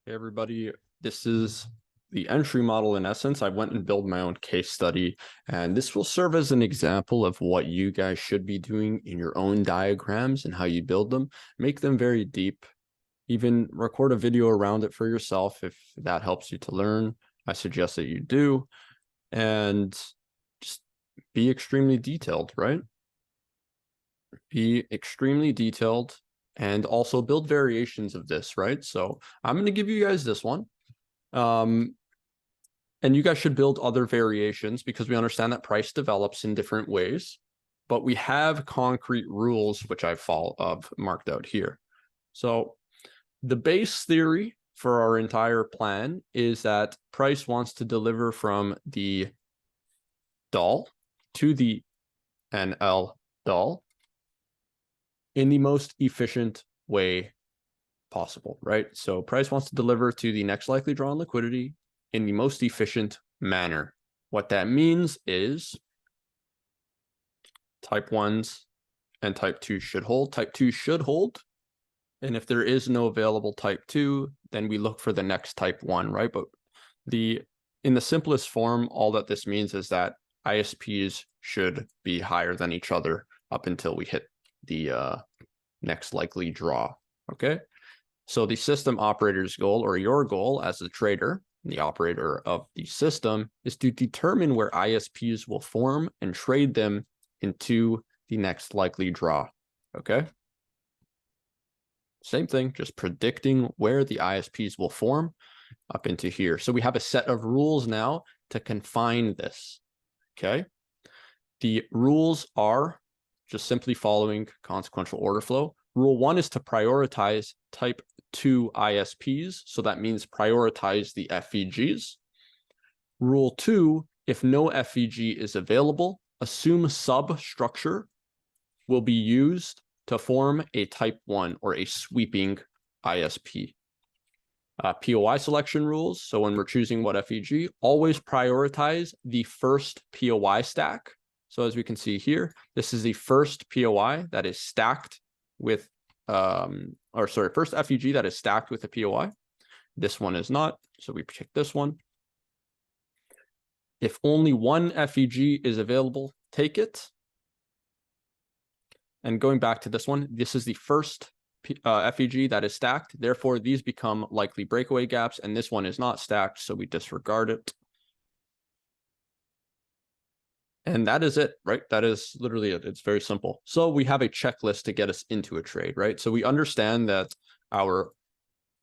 Hey everybody, this is the entry model in essence. I went and built my own case study, and this will serve as an example of what you guys should be doing in your own diagrams and how you build them. Make them very deep. Even record a video around it for yourself if that helps you to learn. I suggest that you do, and just be extremely detailed, right? Be extremely detailed and also build variations of this, right? So I'm going to give you guys this one. And you guys should build other variations because we understand that price develops in different ways, but we have concrete rules, which I've marked out here. So the base theory for our entire plan is that price wants to deliver from the DAL to the NL DAL in the most efficient way possible, right? So price wants to deliver to the next likely drawn liquidity in the most efficient manner. What that means is type 1s and type 2 should hold. Type 2 should hold. And if there is no available type 2, then we look for the next type 1, right? But in the simplest form, all that this means is that ISPs should be higher than each other up until we hit the next likely draw, okay? So the system operator's goal, or your goal as a trader, the operator of the system, is to determine where ISPs will form and trade them into the next likely draw, okay? Same thing, just predicting where the ISPs will form up into here. So we have a set of rules now to confine this, okay? The rules are just simply following consequential order flow. Rule 1 is to prioritize type 2 ISPs. So that means prioritize the FVGs. Rule 2, if no FVG is available, assume substructure will be used to form a type 1 or a sweeping ISP. POI selection rules. So when we're choosing what FVG, always prioritize the first POI stack. So as we can see here, this is the first POI that is stacked with, first FVG that is stacked with a POI. This one is not, so we pick this one. If only one FVG is available, take it. And going back to this one, this is the first FVG that is stacked. Therefore, these become likely breakaway gaps, and this one is not stacked, so we disregard it. And that is it, right? That is literally it. It's very simple. So we have a checklist to get us into a trade, right? So we understand that our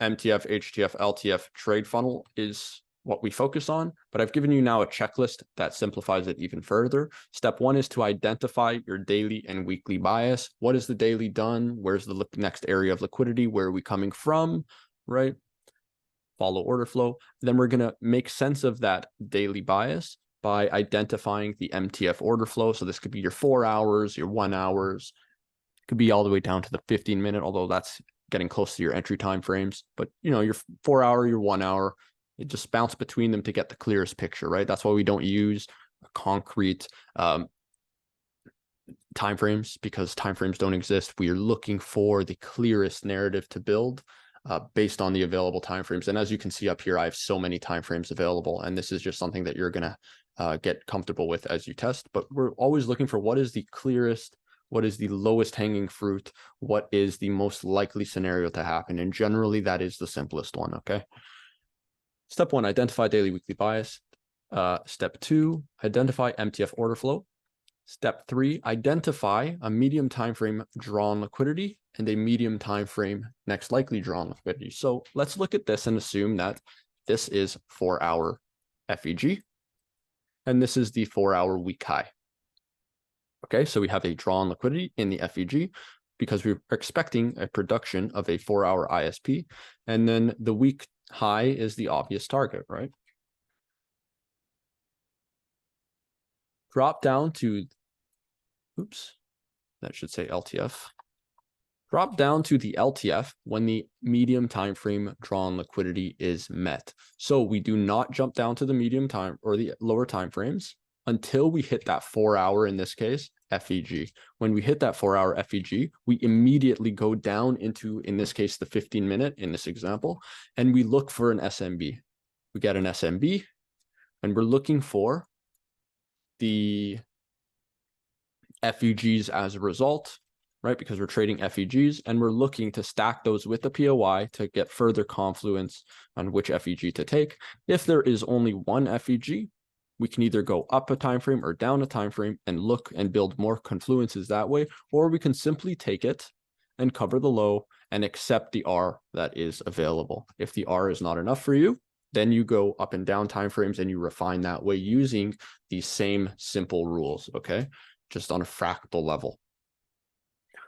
MTF, HTF, LTF trade funnel is what we focus on, but I've given you now a checklist that simplifies it even further. Step 1 is to identify your daily and weekly bias. What is the daily done? Where's the next area of liquidity? Where are we coming from, right? Follow order flow. Then we're going to make sense of that daily bias by identifying the MTF order flow. So this could be your 4 hours, your 1 hours, could be all the way down to the 15-minute, although that's getting close to your entry time frames. But your 4 hour, your 1 hour, it just bounce between them to get the clearest picture, right? That's why we don't use concrete time frames, because time frames don't exist. We are looking for the clearest narrative to build based on the available time frames. And as you can see up here, I have so many time frames available, and this is just something that you're going to get comfortable with as you test. But we're always looking for what is the clearest, what is the lowest hanging fruit, what is the most likely scenario to happen. And generally that is the simplest one, okay? Step 1, identify daily weekly bias. Step 2, identify MTF order flow. Step 3, identify a medium time frame drawn liquidity and a medium time frame next likely drawn liquidity. So let's look at this and assume that this is 4 hour FVG, and this is the 4 hour week high. Okay, so we have a drawn liquidity in the FVG because we're expecting a production of a 4 hour ISP, and then the week high is the obvious target, right? Drop down to, that should say LTF. Drop down to the LTF when the medium time frame drawn liquidity is met. So we do not jump down to the medium time or the lower time frames until we hit that 4 hour in this case FEG. When we hit that 4-hour FEG, we immediately go down into, in this case, the 15-minute in this example, and we look for an SMB. We get an SMB, and we're looking for the FEGs as a result, right? Because we're trading FEGs, and we're looking to stack those with the POI to get further confluence on which FEG to take. If there is only one FEG, we can either go up a time frame or down a time frame and look and build more confluences that way, or we can simply take it and cover the low and accept the R that is available. If the R is not enough for you, then you go up and down time frames and you refine that way using these same simple rules, okay? Just on a fractal level.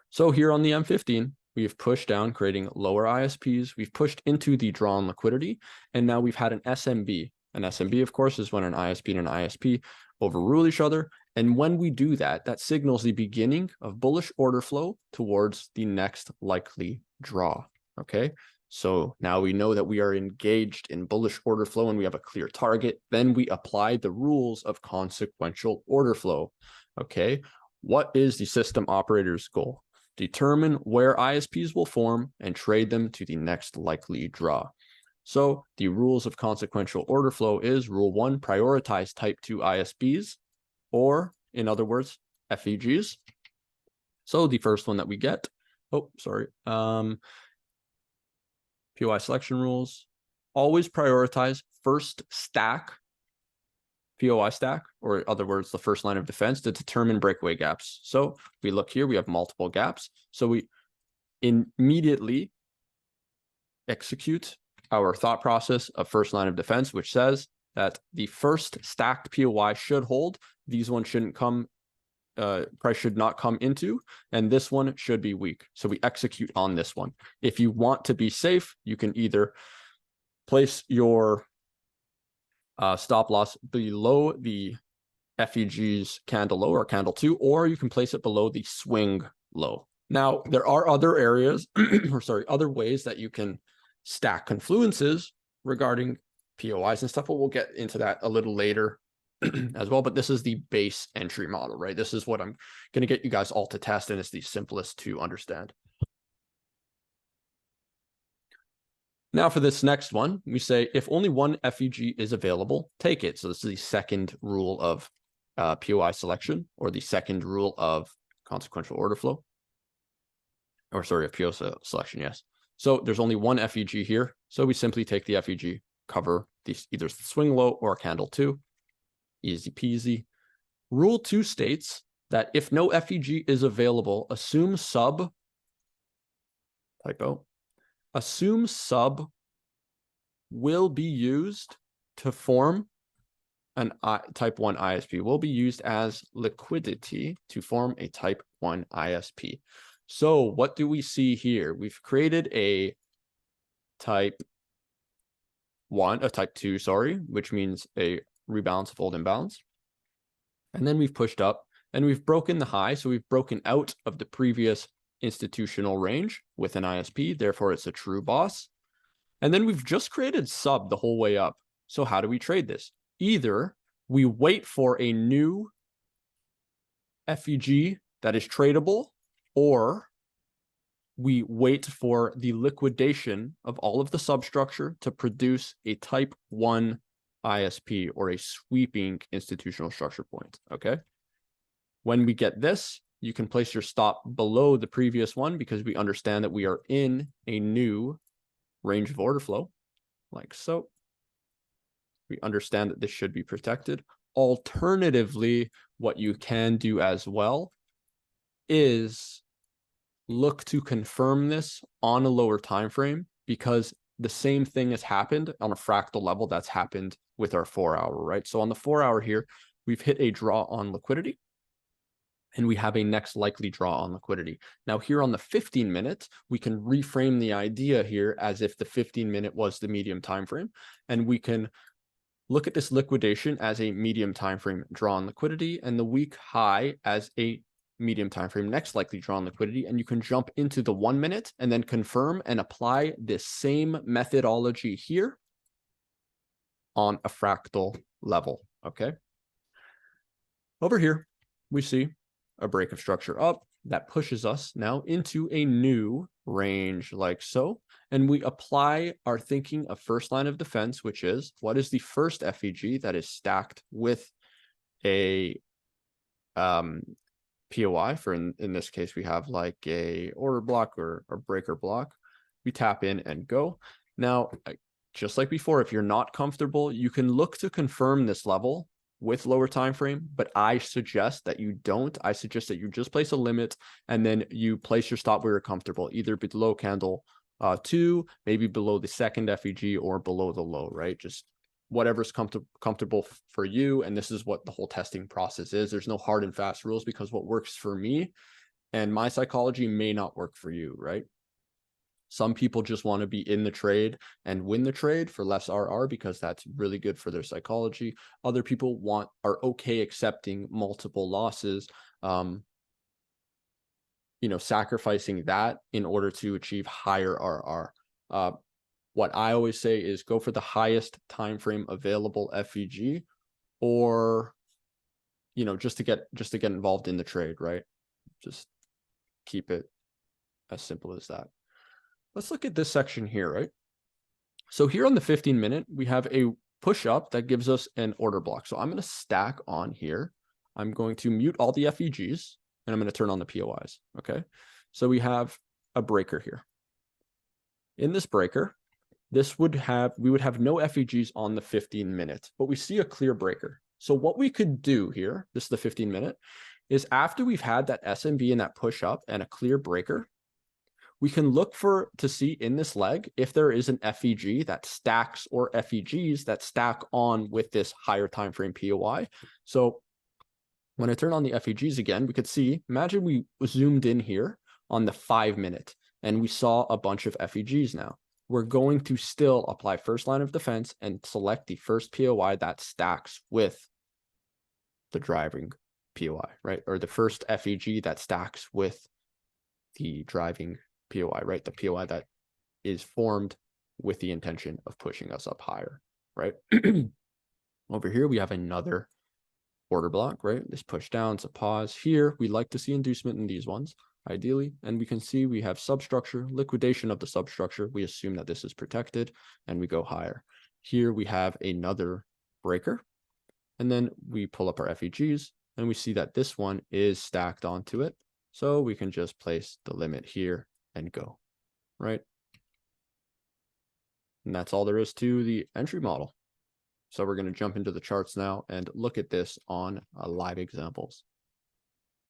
So here on the M15, we've pushed down, creating lower ISPs. We've pushed into the drawn liquidity, and now we've had an SMB. An SMB, of course, is when an ISP and an ISP overrule each other. And when we do that, that signals the beginning of bullish order flow towards the next likely draw, okay? So now we know that we are engaged in bullish order flow and we have a clear target. Then we apply the rules of consequential order flow, okay? What is the system operator's goal? Determine where ISPs will form and trade them to the next likely draw. So the rules of consequential order flow is rule 1, prioritize type 2 ISPs, or in other words, FEGs. So the first one that we get, POI selection rules, always prioritize first stack, POI stack, or in other words, the first line of defense to determine breakaway gaps. So we look here, we have multiple gaps. So we immediately execute our thought process of first line of defense, which says that the first stacked POI should hold. These ones shouldn't come, price should not come into, and this one should be weak. So we execute on this one. If you want to be safe, you can either place your stop loss below the FEG's candle low or candle 2, or you can place it below the swing low. Now, there are other areas, other ways that you can stack confluences regarding POIs and stuff, but we'll get into that a little later as well. But this is the base entry model, right? This is what I'm going to get you guys all to test, and it's the simplest to understand. Now for this next one, we say if only one FEG is available, take it. So this is the second rule of POI selection, or the second rule of consequential order flow. Or sorry, of PO selection, yes. So there's only one FEG here. So we simply take the FEG, cover either the swing low or candle 2. Easy peasy. Rule 2 states that if no FEG is available, assume sub will be used to form an type 1 ISP, will be used as liquidity to form a type 1 ISP. So what do we see here? We've created a type 2, which means a rebalance of old imbalance. And then we've pushed up and we've broken the high. So we've broken out of the previous institutional range with an ISP. Therefore, it's a true boss. And then we've just created sub the whole way up. So how do we trade this? Either we wait for a new FEG that is tradable, or we wait for the liquidation of all of the substructure to produce a type 1 ISP, or a sweeping institutional structure point, okay? When we get this, you can place your stop below the previous one, because we understand that we are in a new range of order flow, like so. We understand that this should be protected. Alternatively, what you can do as well is look to confirm this on a lower time frame, because the same thing has happened on a fractal level that's happened with our 4-hour, right? So on the 4-hour here, we've hit a draw on liquidity, and we have a next likely draw on liquidity. Now here on the 15-minute, we can reframe the idea here as if the 15-minute was the medium time frame, and we can look at this liquidation as a medium time frame draw on liquidity, and the week high as a medium time frame next likely draw on liquidity. And you can jump into the 1 minute and then confirm and apply this same methodology here on a fractal level, okay? Over here, we see a break of structure up. That pushes us now into a new range like so. And we apply our thinking of first line of defense, which is what is the first FEG that is stacked with a POI. For in this case, we have like a order block or a breaker block. We tap in and go. Now, just like before, if you're not comfortable, you can look to confirm this level with lower time frame, but I suggest that you don't. I suggest that you just place a limit and then you place your stop where you're comfortable, either below candle 2, maybe below the second FEG or below the low, right? Just whatever's comfortable for you. And this is what the whole testing process is. There's no hard and fast rules, because what works for me and my psychology may not work for you, right? Some people just want to be in the trade and win the trade for less RR because that's really good for their psychology. Other people are okay accepting multiple losses, sacrificing that in order to achieve higher RR. What I always say is go for the highest time frame available FEG, or just to get involved in the trade, right? Just keep it as simple as that. Let's look at this section here, right? So here on the 15-minute, we have a push up that gives us an order block. So I'm going to stack on here. I'm going to mute all the FEGs and I'm going to turn on the POIs. Okay. So we have a breaker here. In this breaker, we would have no FEGs on the 15-minute, but we see a clear breaker. So what we could do here, this is the 15-minute, is after we've had that SMB and that push up and a clear breaker, we can look to see in this leg if there is an FEG that stacks or FEGs that stack on with this higher time frame POI. So when I turn on the FEGs again, we could see, imagine we zoomed in here on the 5-minute and we saw a bunch of FEGs now. We're going to still apply first line of defense and select the first POI that stacks with the driving POI, right? Or the first FEG that stacks with the driving POI, right? The POI that is formed with the intention of pushing us up higher, right? Over here, we have another order block, right? This push down, it's a pause. Here, we like to see inducement in these ones, ideally. And we can see we have substructure, liquidation of the substructure. We assume that this is protected and we go higher. Here we have another breaker. And then we pull up our FEGs and we see that this one is stacked onto it. So we can just place the limit here and go, right? And that's all there is to the entry model. So we're going to jump into the charts now and look at this on live examples.